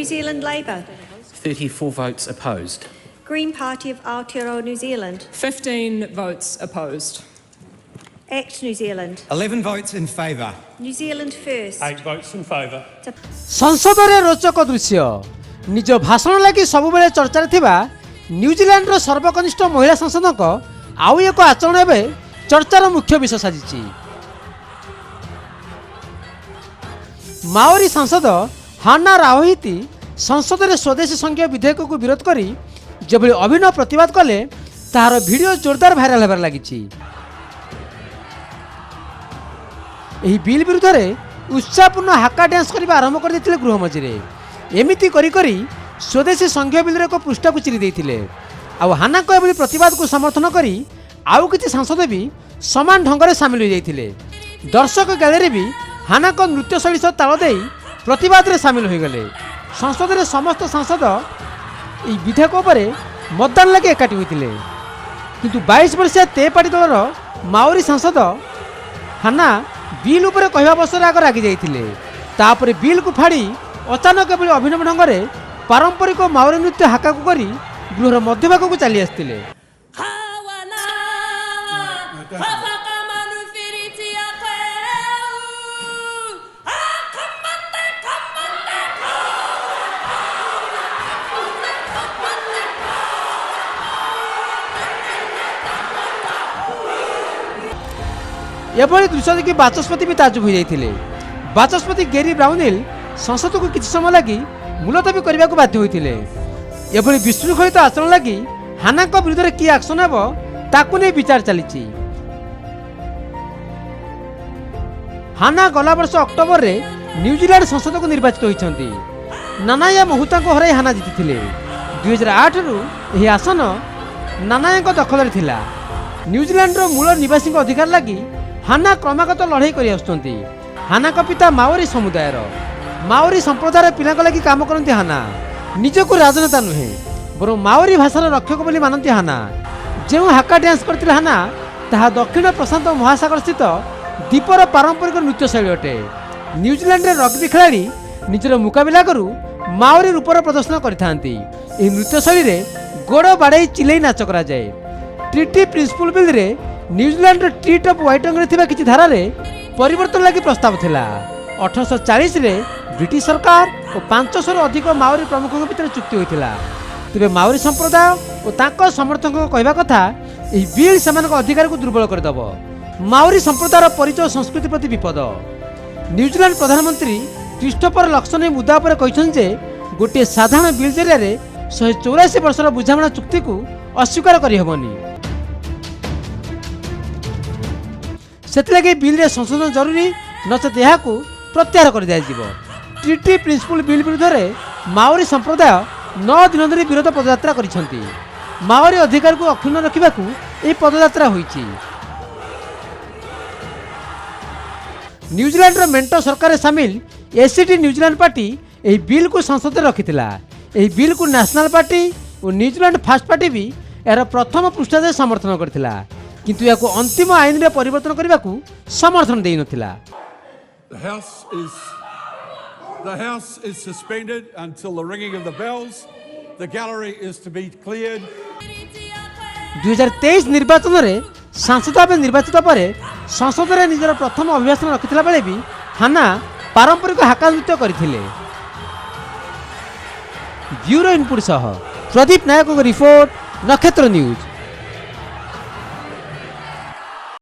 New Zealand Labour. 34 votes opposed. Green Party of Aotearoa New Zealand. 15 votes opposed. ACT New Zealand. 11 votes in favour. New Zealand First. 8 votes in favour. संसदरे रोचक दृश्य निज भाषण लगी सबुबले चर्चा थिबा New Zealand सर्वकनिष्ठ महिला सांसदक आउ एक आचरण एवं चर्चार मुख्य विषय साजिछि। माओरी सांसद हाना राओहिती संसद में स्वदेशी संघीय विधेयक को विरोध करी जब अभिनव प्रतिवाद कले तार वीडियो जोरदार भाइराल होबार लागिछि। एही बिल विरुद्ध में उत्साहपूर्ण हाका डांस करने आरंभ कर देथिले गृहमंत्री। एमिति करी करी स्वदेशी संघीय बिल एक पृष्ठा को चिरी देथिले। आउ हाना को एभली प्रतिवाद को समर्थन करी आउ किछि सांसद भी समान ढंग से सामिल हो जाइथिले। दर्शक गैलरी भी हाना को नृत्य शैली सह ताल दे प्रतिवाद में सामिल हो गले। संसद में समस्त सांसद यह विधेयक उपरे मतदान लगे एकाठी होते किंतु 22 वर्षीय ते पार्टी दलर माओरी सांसद हाना बिल उपरे कहवा बसरे आग रागी जाइथिले। तापर बिल को फाड़ी अचानक एभली अभिनव ढंग से पारंपरिक माओरी नृत्य हाका को करी गृहर मध्यभाग को चली आसतिले। एभली दृश्य देखि बाचस्पति भी ताजुब हो जाइथिले। बाचस्पति गेरी ब्राउनिल संसद को किछि समय लगी मुलतवी करने को बाध्य होइथिले। एभली विशृंखलित आचरण लगी हाना को विरुद्ध में कि एक्शन हेब ताकू नहीं विचार चली। हाना गला वर्ष अक्टोबर में न्यूजीलैंड संसद को निर्वाचित होइछन्ति। नानाया महुता को हराई हाना जीतिथिले। 2008 रु यह आसन नानाया दखल थिला। न्यूजीलैंड मूल निवासी अधिकार लगी हाना क्रमागत लड़ाई कर आसुचंती। हाना का पिता माओरी समुदायर माओरी संप्रदायर पिला लगी काम करती। हाना निजको राजनेता नुहे बर माओरी भाषार रक्षक बोली मानती। हाना जो हाका डांस करते हाना ताहा दक्षिण प्रशांत महासागर स्थित द्वीपर पारंपरिक नृत्य शैली अटे। न्यूजीलैंड रे रग्बी खिलाड़ी निजर मुकाबिला करू माओरी रूपर प्रदर्शन करथांती। एही नृत्य शैली रे गोड़ बाड़े चिल्लाई नाच करा जाए। ट्रिटी प्रिंसिपल बिल रे न्यूजीलैंड ट्रीट ऑफ वाइटंग थिबा किछि धारा रे परिवर्तन लगी प्रस्ताव थिला। 1840 रे ब्रिटिश सरकार और 500 अधिक माओरी प्रमुखों भितर चुक्ति होइथिला। तेबे माओरी संप्रदाय और तांको समर्थकों कहवा कथा एही बिल सेमानक अधिकार को दुर्बल कर दबो। माओरी संप्रदायर परिचय संस्कृति प्रति विपद। न्यूजीलैंड प्रधानमंत्री क्रिस्टोफर लक्सन मुद्दा पर कहिछन जे गोटे साधारण बिल जरिया रे 184 वर्षर बुझामणा चुक्ति को अस्वीकार करि हेबनी। सेतलगे बिल रे संशोधन जरूरी नचेत यह प्रत्याहार कर दिया जिवो। ट्रिटी प्रिंसिपल बिल विरुद्ध में माओरी संप्रदाय 9 दिन धरी विरोध पदयात्रा करिसेंती। माओरी अधिकार को अक्षुण्ण रखिबाकू ए पदयात्रा होईची। न्यूजीलैंड रो मेंटो सरकार सामिल एसीटी न्यूजीलैंड पार्टी एही बिल को संसद में रखिथिला। एही बिल को नेशनल पार्टी और न्यूजीलैंड फर्स्ट पार्टी भी यार प्रथम पृष्ठा से समर्थन करथिला किंतु याको अंतिम आईन रे परिवर्तन करने को समर्थन देई नथिला। The House is suspended until the ringing of the bells. The gallery is to be cleared. 2023 निर्वाचन रे सांसद भाव निर्वाचित पर संसद में निजर प्रथम अभिभाषण रखिथिला बेले भी हाना पारंपरिक हाका नृत्य करथिले। ब्यूरो इनपुट सह प्रदीप नायक रिपोर्ट नक्षत्र न्यूज।